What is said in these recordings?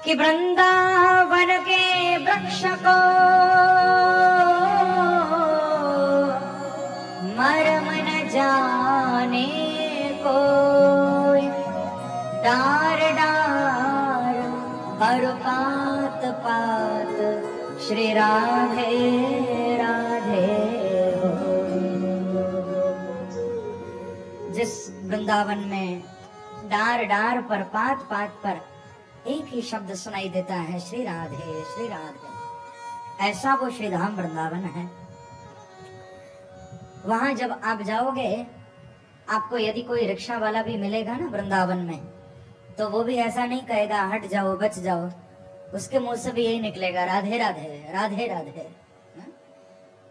कि वृंदावन के वृक्ष को मर्म न जाने कोई, डार डार हर पात पात श्री राधे राधे हो। जिस वृंदावन में डार डार पर पात पात पर एक ही शब्द सुनाई देता है, श्री राधे श्री राधे, ऐसा वो श्री धाम वृंदावन है। वहां जब आप जाओगे, आपको यदि कोई रिक्शा वाला भी मिलेगा ना वृंदावन में, तो वो भी ऐसा नहीं कहेगा हट जाओ बच जाओ, उसके मुंह से भी यही निकलेगा राधे राधे राधे राधे।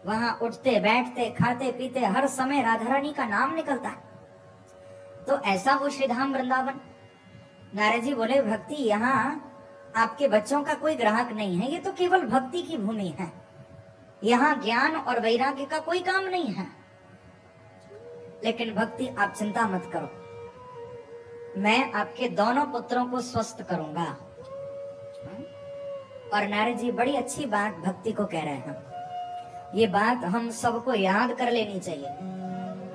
वहां उठते बैठते खाते पीते हर समय राधा रानी का नाम निकलता है। तो ऐसा वो श्रीधाम वृंदावन। नारद जी बोले, भक्ति यहाँ आपके बच्चों का कोई ग्राहक नहीं है, ये तो केवल भक्ति की भूमि है। यहाँ ज्ञान और वैराग्य का कोई काम नहीं है। लेकिन भक्ति आप चिंता मत करो, मैं आपके दोनों पुत्रों को स्वस्थ करूंगा। और नारद जी बड़ी अच्छी बात भक्ति को कह रहे हैं। ये बात हम सबको याद कर लेनी चाहिए।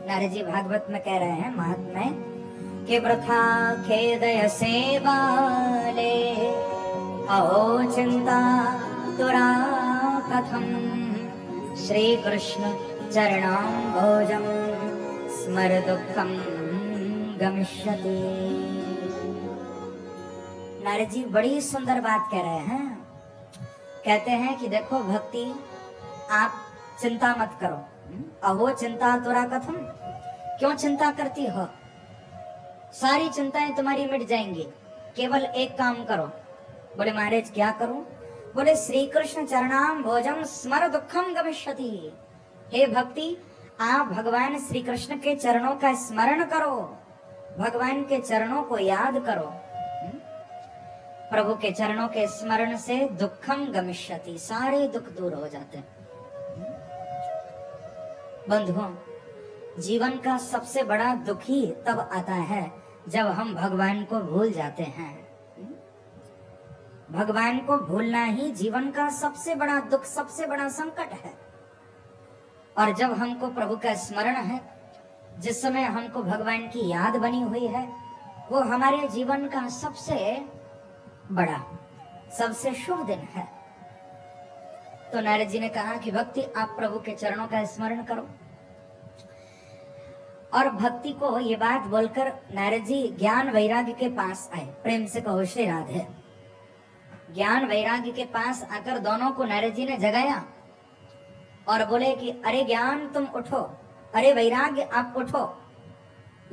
नारद जी भागवत में कह रहे हैं महात्मा के वृथा खेदय सेवाले अहो चिंता तुरा कथम श्री कृष्ण चरणाम्भोजं स्मर दुःखं गमिष्यति। नारद जी बड़ी सुंदर बात कह रहे हैं। कहते हैं कि देखो भक्ति, आप चिंता मत करो। अहो चिंता तुरा कथम, क्यों चिंता करती हो? सारी चिंताएं तुम्हारी मिट जाएंगी। केवल एक काम करो। बोले महाराज क्या करूं? बोले श्री कृष्ण चरणाम भोजम स्मर दुखम गमिष्यति। हे भक्ति, आप भगवान श्री कृष्ण के चरणों का स्मरण करो, भगवान के चरणों को याद करो। प्रभु के चरणों के स्मरण से दुखम गमिष्यति, सारे दुख दूर हो जाते हैं। बंधुओं, जीवन का सबसे बड़ा दुख ही तब आता है जब हम भगवान को भूल जाते हैं। भगवान को भूलना ही जीवन का सबसे बड़ा दुख, सबसे बड़ा संकट है। और जब हमको प्रभु का स्मरण है, जिस समय हमको भगवान की याद बनी हुई है, वो हमारे जीवन का सबसे बड़ा, सबसे शुभ दिन है। तो नारद जी ने कहा कि भक्ति, आप प्रभु के चरणों का स्मरण करो। और भक्ति को ये बात बोलकर नारद जी ज्ञान वैराग्य के पास आए। प्रेम से कहो श्री राधे। ज्ञान वैराग्य के पास आकर दोनों को नारद जी ने जगाया और बोले कि अरे ज्ञान तुम उठो, अरे वैराग्य आप उठो।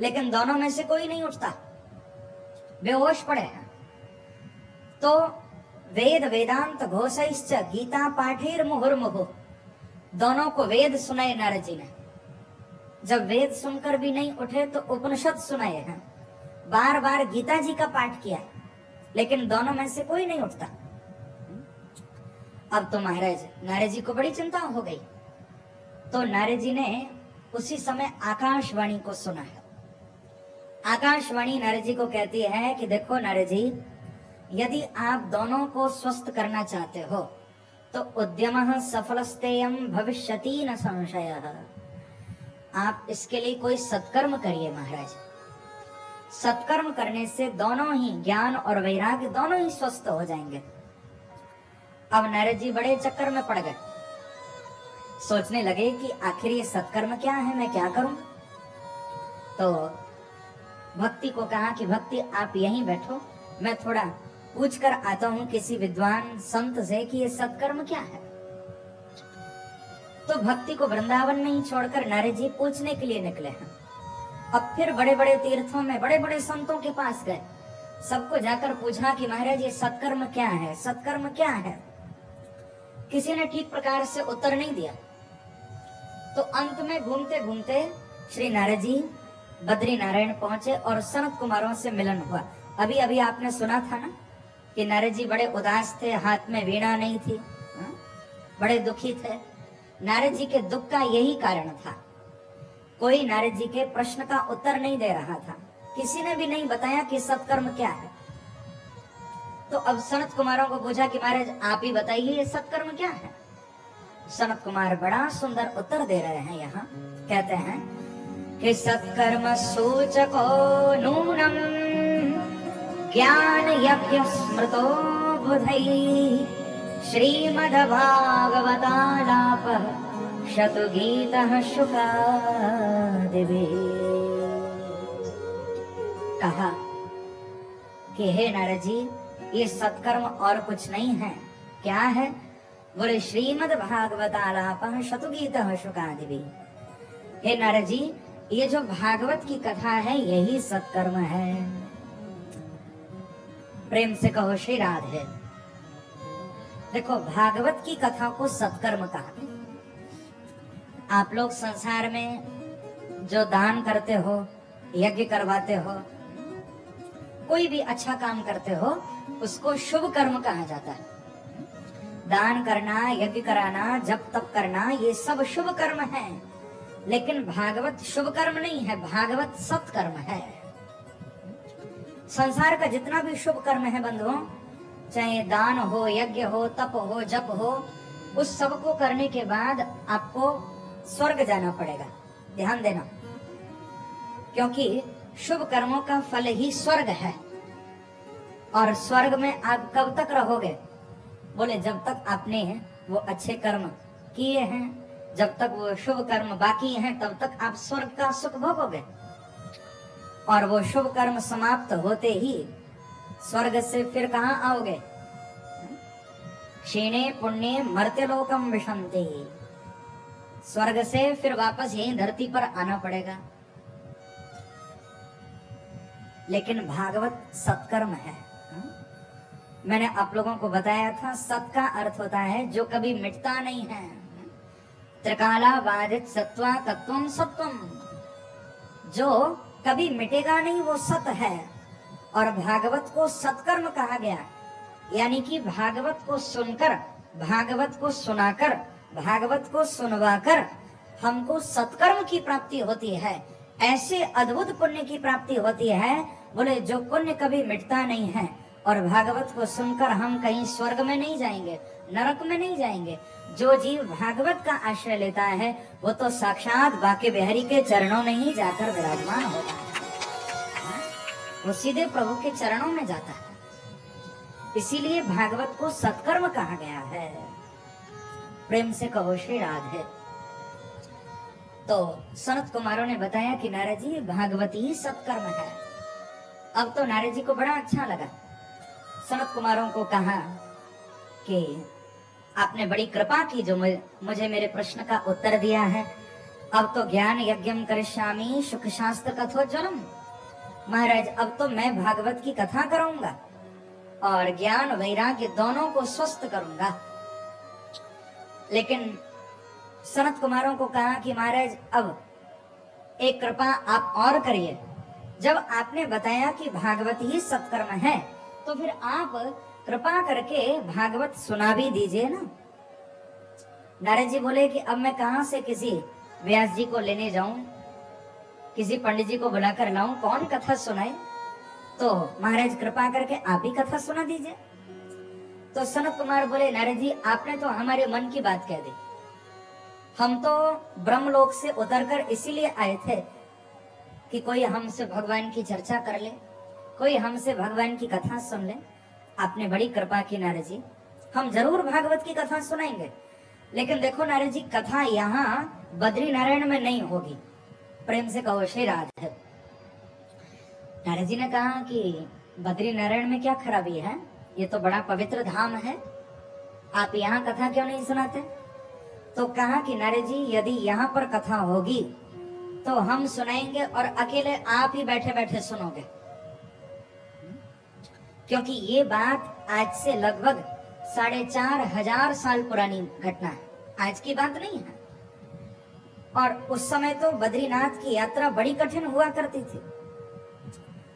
लेकिन दोनों में से कोई नहीं उठता, बेहोश पड़े हैं। तो वेद वेदांत घोषैश्च गीता पाठेर मुहुर्मुहु, दोनों को वेद सुनाए नारद जी ने। जब वेद सुनकर भी नहीं उठे तो उपनिषद सुनाए हैं, बार बार गीता जी का पाठ किया, लेकिन दोनों में से कोई नहीं उठता। अब तो महाराज नारद जी को बड़ी चिंता हो गई। तो नारद जी ने उसी समय आकाशवाणी को सुना है। आकाशवाणी नारद जी को कहती है कि देखो नारद जी, यदि आप दोनों को स्वस्थ करना चाहते हो तो उद्यमः सफलस्तेयं भविष्यति न संशयः। आप इसके लिए कोई सत्कर्म करिए महाराज। सत्कर्म करने से दोनों ही ज्ञान और वैराग्य दोनों ही स्वस्थ हो जाएंगे। अब नारद जी बड़े चक्कर में पड़ गए, सोचने लगे कि आखिर ये सत्कर्म क्या है, मैं क्या करूं। तो भक्ति को कहा कि भक्ति आप यहीं बैठो, मैं थोड़ा पूछ कर आता हूं किसी विद्वान संत से कि ये सत्कर्म क्या है। तो भक्ति को वृंदावन नहीं छोड़कर नारद जी पूछने के लिए निकले हैं। अब फिर बड़े बड़े तीर्थों में बड़े बड़े संतों के पास गए, सबको जाकर पूछा कि महाराज ये सत्कर्म क्या है, सत्कर्म क्या है। किसी ने ठीक प्रकार से उत्तर नहीं दिया। तो अंत में घूमते घूमते श्री नारद जी बद्री नारायण पहुंचे और सनत कुमारों से मिलन हुआ। अभी अभी आपने सुना था ना कि नारद जी बड़े उदास थे, हाथ में वीणा नहीं थी, बड़े दुखी थे। नारद जी के दुख का यही कारण था, कोई नारद जी के प्रश्न का उत्तर नहीं दे रहा था, किसी ने भी नहीं बताया कि सत्कर्म क्या है। तो अब सनत कुमारों को पूछा कि महाराज आप ही बताइए ये सत्कर्म क्या है। सनत कुमार बड़ा सुंदर उत्तर दे रहे हैं यहाँ। कहते हैं कि सत्कर्म सूचको नूनम ज्ञान यज्ञ स्मृतो बुधैः श्रीमद्भागवतालापः शतुगीतः शुकादिभिः। कहा कि हे नारद जी ये सत्कर्म और कुछ नहीं है। क्या है? बोले श्रीमद्भागवतालापः शतुगीतः शुकादिभिः। हे नारद जी ये जो भागवत की कथा है यही सत्कर्म है। प्रेम से कहो श्री राधे। देखो भागवत की कथा को सत्कर्म कहा। आप लोग संसार में जो दान करते हो, यज्ञ करवाते हो, कोई भी अच्छा काम करते हो उसको शुभ कर्म कहा जाता है। दान करना, यज्ञ कराना, जप तप करना ये सब शुभ कर्म है। लेकिन भागवत शुभ कर्म नहीं है, भागवत सत्कर्म है। संसार का जितना भी शुभ कर्म है बंधुओं, चाहे दान हो, यज्ञ हो, तप हो, जप हो, उस सब को करने के बाद आपको स्वर्ग जाना पड़ेगा। ध्यान देना, क्योंकि शुभ कर्मों का फल ही स्वर्ग है। और स्वर्ग में आप कब तक रहोगे? बोले जब तक आपने वो अच्छे कर्म किए हैं, जब तक वो शुभ कर्म बाकी हैं, तब तक आप स्वर्ग का सुख भोगोगे। और वो शुभ कर्म समाप्त होते ही स्वर्ग से फिर कहाँ आओगे? क्षीणे पुण्ये मर्त्यलोकम विशन्ति। स्वर्ग से फिर वापस यही धरती पर आना पड़ेगा। लेकिन भागवत सत्कर्म है। मैंने आप लोगों को बताया था सत का अर्थ होता है जो कभी मिटता नहीं है। त्रिकाला बाधित सत्वा तत्वम सत्वम, जो कभी मिटेगा नहीं वो सत है। और भागवत को सत्कर्म कहा गया, यानी कि भागवत को सुनकर, भागवत को सुनाकर, भागवत को सुनवाकर हमको सत्कर्म की प्राप्ति होती है। ऐसे अद्भुत पुण्य की प्राप्ति होती है। बोले जो पुण्य कभी मिटता नहीं है। और भागवत को सुनकर हम कहीं स्वर्ग में नहीं जाएंगे, नरक में नहीं जाएंगे। जो जीव भागवत का आश्रय लेता है वो तो साक्षात बाके बिहारी के चरणों में ही जाकर विराजमान होता है। वो सीधे प्रभु के चरणों में जाता है। इसीलिए भागवत को सत्कर्म कहा गया है। प्रेम से कहो श्री राधे। तो सनत कुमारों ने बताया कि नारद जी भागवत ही सत्कर्म है। अब तो नारद जी को बड़ा अच्छा लगा। सनत कुमारों को कहा कि आपने बड़ी कृपा की जो मुझे मेरे प्रश्न का उत्तर दिया है। अब तो ज्ञान यज्ञम करिष्यामि सुख शास्त्र कथोज्वलम। महाराज अब तो मैं भागवत की कथा करूंगा और ज्ञान वैराग्य दोनों को स्वस्थ करूंगा। लेकिन सनत कुमारों को कहा कि महाराज अब एक कृपा आप और करिए। जब आपने बताया कि भागवत ही सत्कर्म है तो फिर आप कृपा करके भागवत सुना भी दीजिए ना। नारद जी बोले कि अब मैं कहां से किसी व्यास जी को लेने जाऊं, किसी पंडित जी को बुलाकर लाऊं, कौन कथा सुनाए? तो महाराज कृपा करके आप ही कथा सुना दीजिए। तो सनत कुमार बोले नारद जी आपने तो हमारे मन की बात कह दी। हम तो ब्रह्मलोक से उतरकर इसीलिए आए थे कि कोई हमसे भगवान की चर्चा कर ले, कोई हमसे भगवान की कथा सुन ले। आपने बड़ी कृपा की नारद जी, हम जरूर भागवत की कथा सुनाएंगे। लेकिन देखो नारद जी कथा यहाँ बद्री नारायण में नहीं होगी। प्रेम से कहो श्री राधे। नारद जी ने कहा कि बद्री नारायण में क्या खराबी है, ये तो बड़ा पवित्र धाम है, आप यहाँ कथा क्यों नहीं सुनाते? तो कहा कि नारद जी यदि यहाँ पर कथा होगी तो हम सुनाएंगे और अकेले आप ही बैठे बैठे सुनोगे, क्योंकि ये बात आज से लगभग 4500 साल पुरानी घटना है, आज की बात नहीं है। और उस समय तो बद्रीनाथ की यात्रा बड़ी कठिन हुआ करती थी।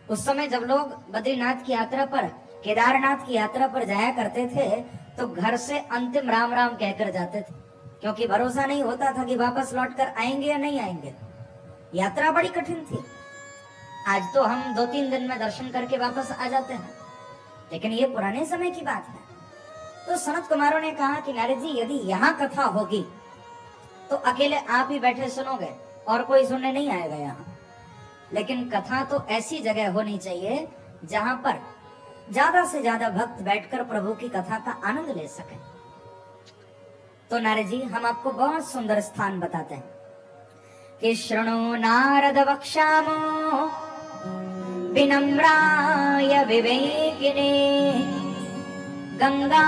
उस समय जब लोग बद्रीनाथ की यात्रा पर, केदारनाथ की यात्रा पर जाया करते थे तो घर से अंतिम राम राम कहकर जाते थे, क्योंकि भरोसा नहीं होता था कि वापस लौटकर आएंगे या नहीं आएंगे। यात्रा बड़ी कठिन थी। आज तो हम 2-3 दिन में दर्शन करके वापस आ जाते हैं, लेकिन ये पुराने समय की बात है। तो सनत कुमारों ने कहा कि नारद जी यदि यहाँ कथा होगी तो अकेले आप ही बैठे सुनोगे और कोई सुनने नहीं आएगा यहाँ, लेकिन कथा तो ऐसी जगह होनी चाहिए जहां पर ज्यादा से ज्यादा भक्त बैठकर प्रभु की कथा का आनंद ले सके। तो नारद जी हम आपको बहुत सुंदर स्थान बताते हैं कि शृणु नारद वक्ष्यामो विनम्राय विवेकिने गंगा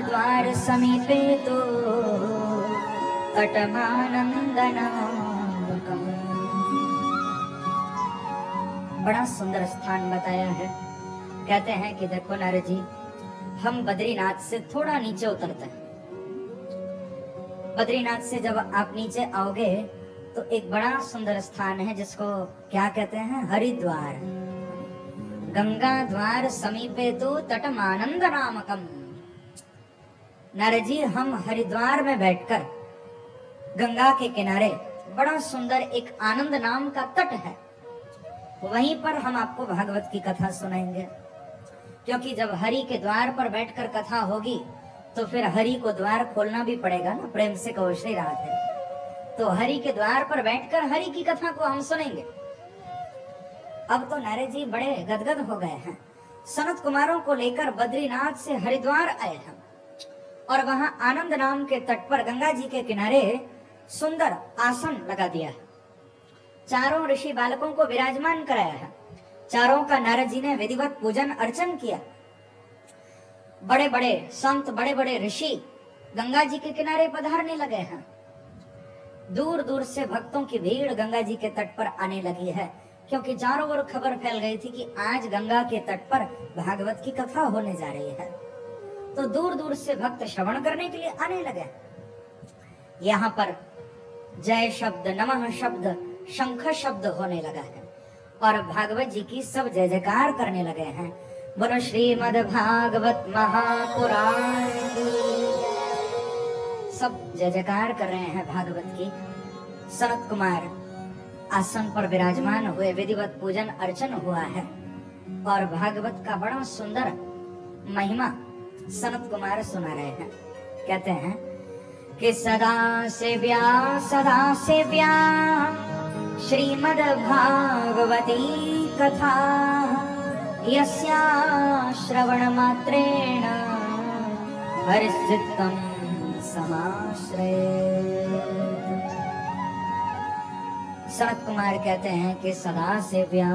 द्वार समीपे तो तटमानंदना। बड़ा सुंदर स्थान बताया है। कहते हैं कि देखो नारद जी, हम बद्रीनाथ से थोड़ा नीचे उतरते हैं। बद्रीनाथ से जब आप नीचे आओगे तो एक बड़ा सुंदर स्थान है जिसको क्या कहते हैं, हरिद्वार। गंगा द्वार समीपे तो तटमानंद नामकम। नारद जी हम हरिद्वार में बैठकर गंगा के किनारे बड़ा सुंदर एक आनंद नाम का तट है, वहीं पर हम आपको भागवत की कथा सुनाएंगे। क्योंकि जब हरि के द्वार पर बैठकर कथा होगी तो फिर हरि को द्वार खोलना भी पड़ेगा ना, प्रेम से कहो श्री राधे। तो हरि के द्वार पर बैठकर हरि की कथा को हम सुनेंगे। अब तो नारद जी बड़े गदगद हो गए हैं। सनत कुमारों को लेकर बद्रीनाथ से हरिद्वार आए हैं और वहां आनंद नाम के तट पर गंगा जी के किनारे सुंदर आसन लगा दिया है। चारों ऋषि बालकों को विराजमान कराया है। चारों का नारद जी ने विधिवत पूजन अर्चन किया। बड़े बड़े संत, बड़े बड़े ऋषि गंगा जी के किनारे पधारने लगे हैं। दूर दूर से भक्तों की भीड़ गंगा जी के तट पर आने लगी है, क्योंकि चारों ओर खबर फैल गई थी कि आज गंगा के तट पर भागवत की कथा होने जा रही है। तो दूर दूर से भक्त श्रवण करने के लिए आने लगे। यहाँ पर जय शब्द, नमः शब्द, शंख शब्द होने लगा है और भागवत जी की सब जय जयकार करने लगे हैं। बोलो श्रीमद् भागवत महापुराण की। सब जय जयकार कर रहे हैं भागवत की। सनत कुमार आसन पर विराजमान हुए, विधिवत पूजन अर्चन हुआ है और भागवत का बड़ा सुंदर महिमा सनत कुमार सुना रहे हैं। कहते हैं कि सदा सेव्या श्रीमद् भागवती कथा यस्या श्रवण मात्रेण हरिचित्तं समाश्रये। सनत कुमार कहते हैं कि सदा सेव्या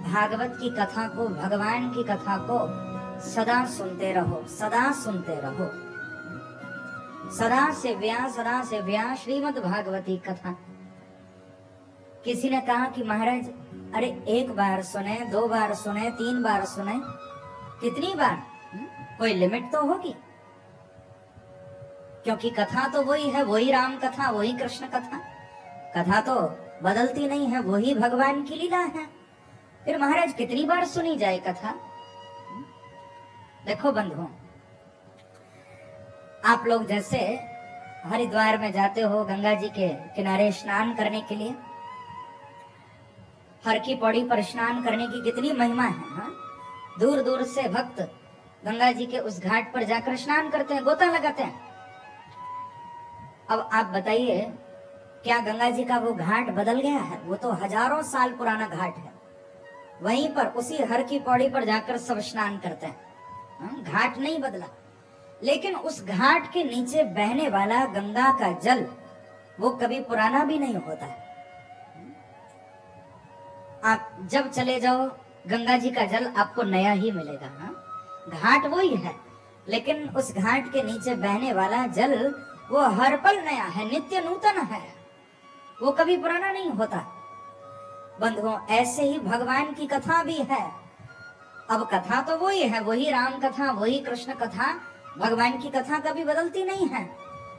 भागवत की कथा को, भगवान की कथा को सदा सुनते रहो, सदा सुनते रहो। सदा सेव्या श्रीमद् भागवती कथा। किसी ने कहा कि महाराज अरे एक बार सुने, दो बार सुने, तीन बार सुने, कितनी बार? कोई लिमिट तो होगी, क्योंकि कथा तो वही है, वही राम कथा, वही कृष्ण कथा। कथा तो बदलती नहीं है, वही भगवान की लीला है। फिर महाराज कितनी बार सुनी जाए कथा? देखो बंधुओं, आप लोग जैसे हरिद्वार में जाते हो गंगा जी के किनारे स्नान करने के लिए, हर की पौड़ी पर स्नान करने की कितनी महिमा है। हाँ? दूर दूर से भक्त गंगा जी के उस घाट पर जाकर स्नान करते हैं, गोता लगाते हैं। अब आप बताइए, क्या गंगा जी का वो घाट बदल गया है? वो तो हजारों साल पुराना घाट है। वहीं पर उसी हर की पौड़ी पर जाकर सब स्नान करते हैं। घाट नहीं बदला, लेकिन उस घाट के नीचे बहने वाला गंगा का जल वो कभी पुराना भी नहीं होता है। आप जब चले जाओ गंगा जी का जल आपको नया ही मिलेगा। हाँ? घाट वही है, लेकिन उस घाट के नीचे बहने वाला जल वो हर पल नया है, नित्य नूतन है, वो कभी पुराना नहीं होता। बंधुओं, ऐसे ही भगवान की कथा भी है। अब कथा तो वही है, वही राम कथा, वही कृष्ण कथा, भगवान की कथा कभी बदलती नहीं है।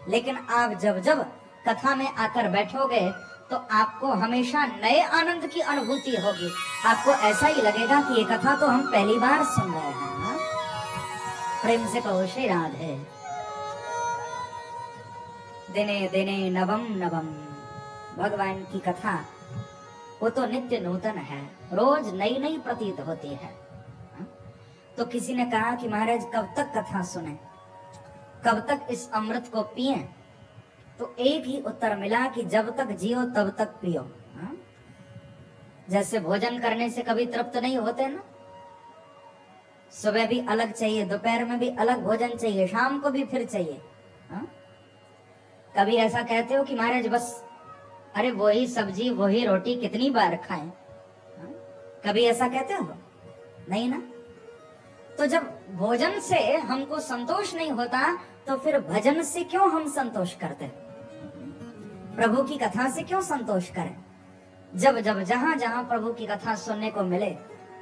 लेकिन आप जब जब कथा में आकर बैठोगे तो आपको हमेशा नए आनंद की अनुभूति होगी। आपको ऐसा ही लगेगा कि ये कथा तो हम पहली बार सुन रहे हैं। हाँ? प्रेम से कहो श्री राधे। दिने दिने नवम नवम, भगवान की कथा वो तो नित्य नूतन है, रोज नई नई प्रतीत होती है। तो किसी ने कहा कि महाराज कब तक कथा सुने, कब तक इस अमृत को पिए? तो एक ही उत्तर मिला कि जब तक जियो तब तक पियो। जैसे भोजन करने से कभी तृप्त नहीं होते ना, सुबह भी अलग चाहिए, दोपहर में भी अलग भोजन चाहिए, शाम को भी फिर चाहिए। कभी ऐसा कहते हो कि महाराज बस अरे वही सब्जी वही रोटी कितनी बार खाएं? कभी ऐसा कहते हो? नहीं ना। तो जब भोजन से हमको संतोष नहीं होता तो फिर भजन से क्यों हम संतोष करते? प्रभु की कथा से क्यों संतोष करें? जब जब जहां जहां प्रभु की कथा सुनने को मिले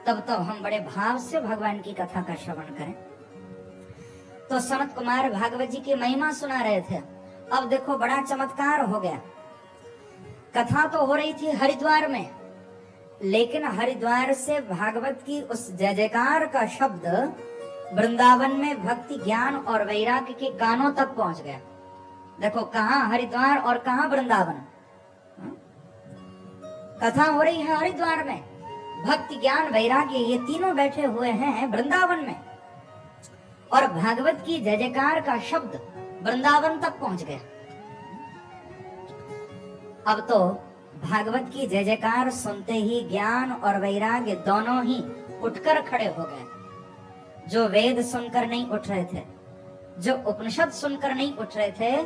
तब तब हम बड़े भाव से भगवान की कथा का श्रवण करें। तो सनत कुमार भागवत जी की महिमा सुना रहे थे। अब देखो बड़ा चमत्कार हो गया। कथा तो हो रही थी हरिद्वार में, लेकिन हरिद्वार से भागवत की उस जय जयकार का शब्द वृंदावन में भक्ति ज्ञान और वैराग्य के कानों तक पहुंच गया। देखो कहां हरिद्वार और कहां वृंदावन। कथा हो रही है हरिद्वार में, भक्ति ज्ञान वैराग्य ये तीनों बैठे हुए हैं वृंदावन में, और भागवत की जय जयकार का शब्द वृंदावन तक पहुंच गया। अब तो भागवत की जय जयकार सुनते ही ज्ञान और वैराग्य दोनों ही उठकर खड़े हो गए। जो वेद सुनकर नहीं उठ रहे थे, जो उपनिषद सुनकर नहीं उठ रहे थे,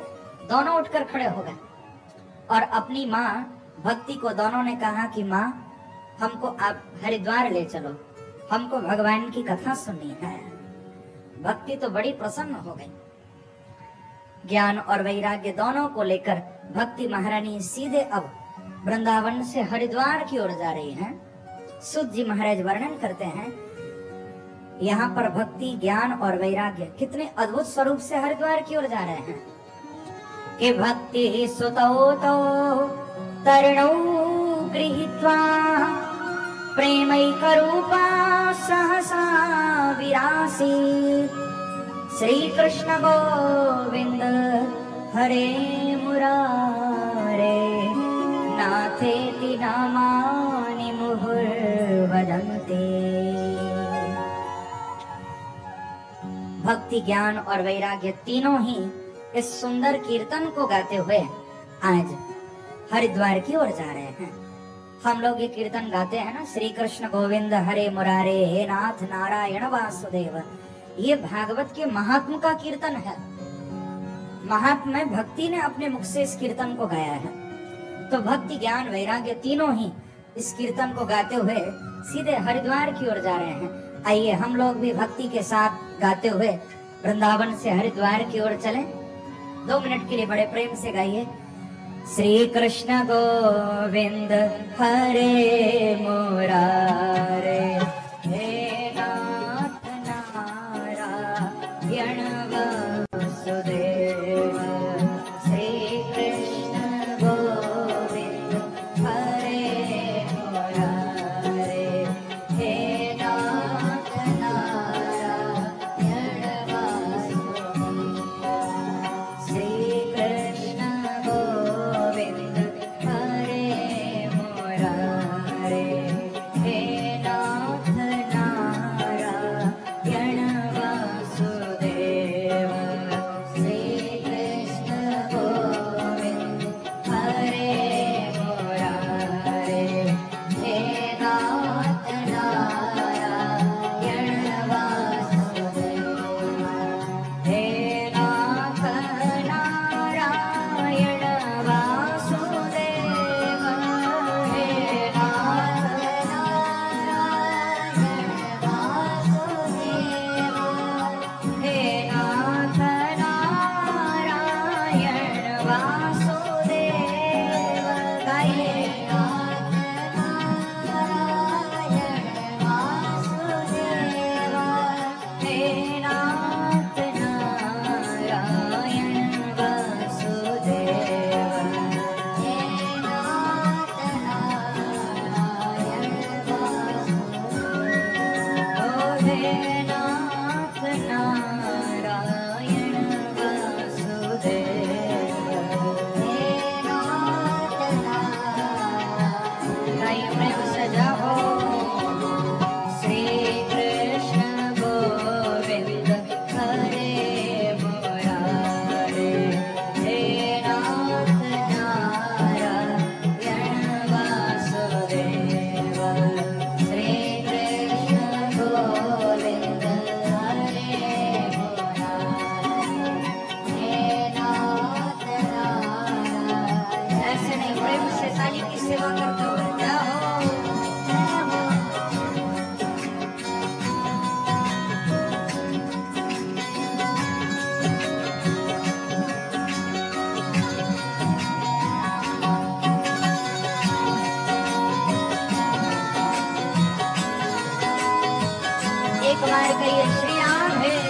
दोनों उठकर खड़े हो गए और अपनी माँ भक्ति को दोनों ने कहा कि माँ हमको आप हरिद्वार ले चलो, हमको भगवान की कथा सुननी है। भक्ति तो बड़ी प्रसन्न हो गई। ज्ञान और वैराग्य दोनों को लेकर भक्ति महारानी सीधे अब वृंदावन से हरिद्वार की ओर जा रही हैं। सुत जी महाराज वर्णन करते हैं यहाँ पर भक्ति ज्ञान और वैराग्य कितने अद्भुत स्वरूप से हरिद्वार की ओर जा रहे हैं कि भक्ति सुतो तो तरणौ गृहीत्वा प्रेमैकरूपा सहसा विरासीत्। श्री कृष्ण गोविंद हरे मुरारे नाथेति नामानि मुहुर्वदन्ते। भक्ति ज्ञान और वैराग्य तीनों ही इस सुंदर कीर्तन को गाते हुए आज हरिद्वार की ओर जा रहे हैं। हम लोग ये कीर्तन गाते हैं ना, श्री कृष्ण गोविंद हरे मुरारे हे नाथ नारायण वासुदेव। ये भागवत के महात्म का कीर्तन है। महात्मा भक्ति ने अपने मुख से इस कीर्तन को गाया है। तो भक्ति ज्ञान वैराग्य तीनों ही इस कीर्तन को गाते हुए सीधे हरिद्वार की ओर जा रहे हैं। आइए हम लोग भी भक्ति के साथ गाते हुए वृंदावन से हरिद्वार की ओर चलें। 2 मिनट के लिए बड़े प्रेम से गाइए। श्री कृष्ण गोविंद हरे मुरारे हे नाथ नारायण वासुदेव। श्री कृष्ण गोविंद हरे मुरारे हे नाथ नारायण वासुदेव। श्री कृष्ण गोविंद हरे मुरारे हे नाथ एक बार कहिए श्री राम है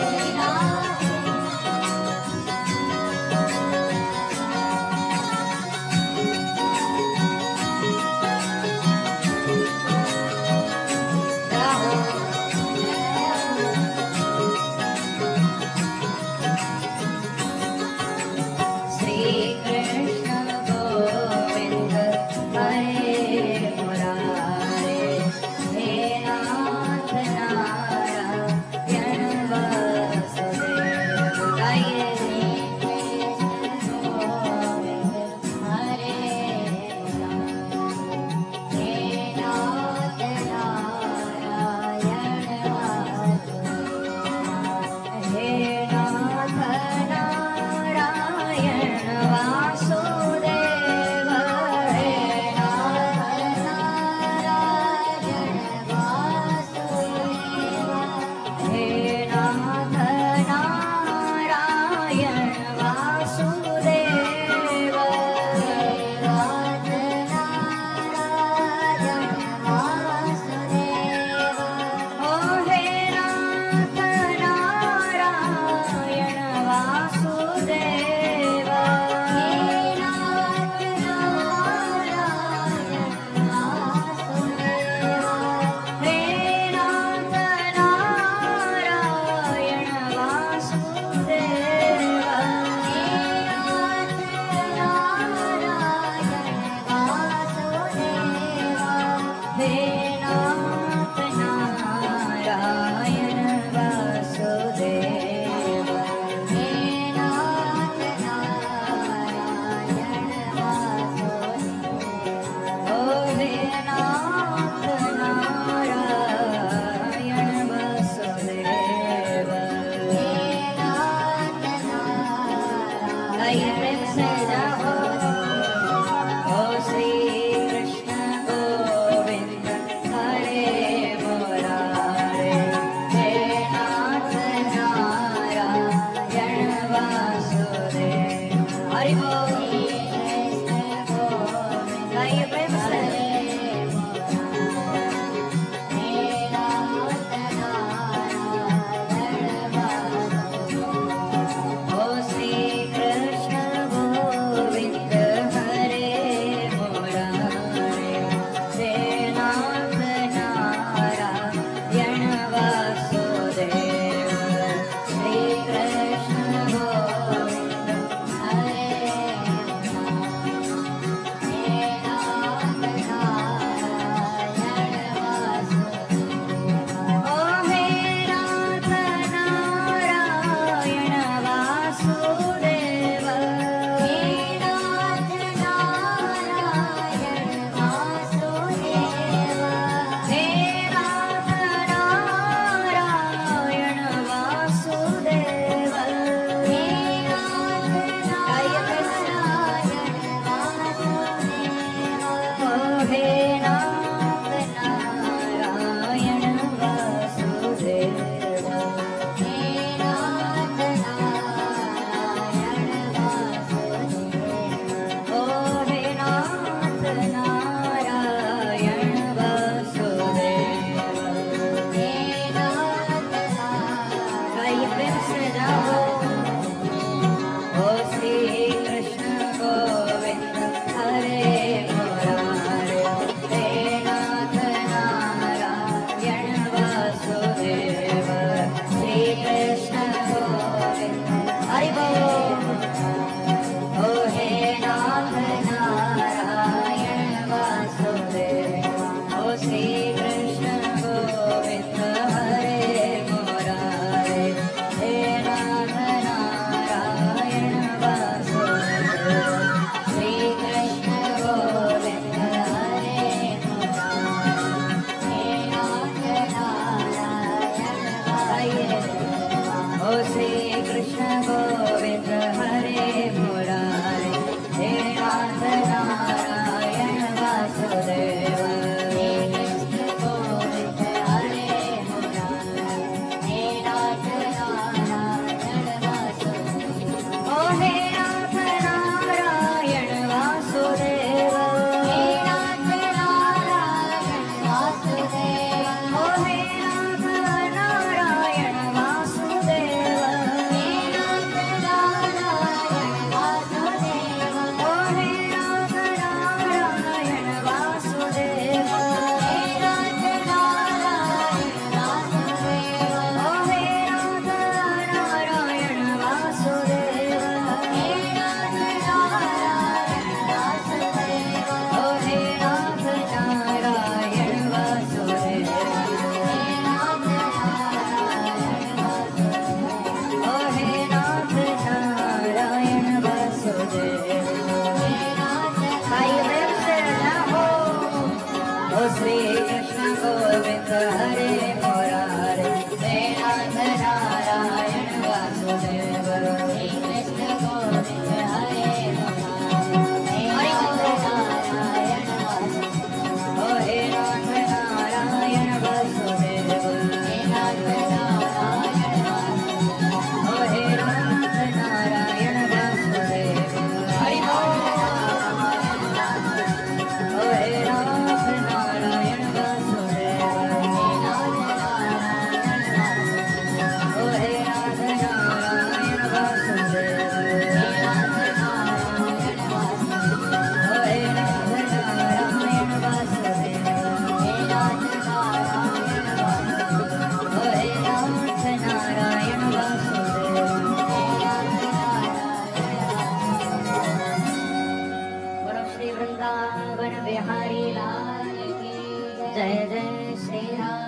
बिहारी लाल की जय। जय जय श्री राम।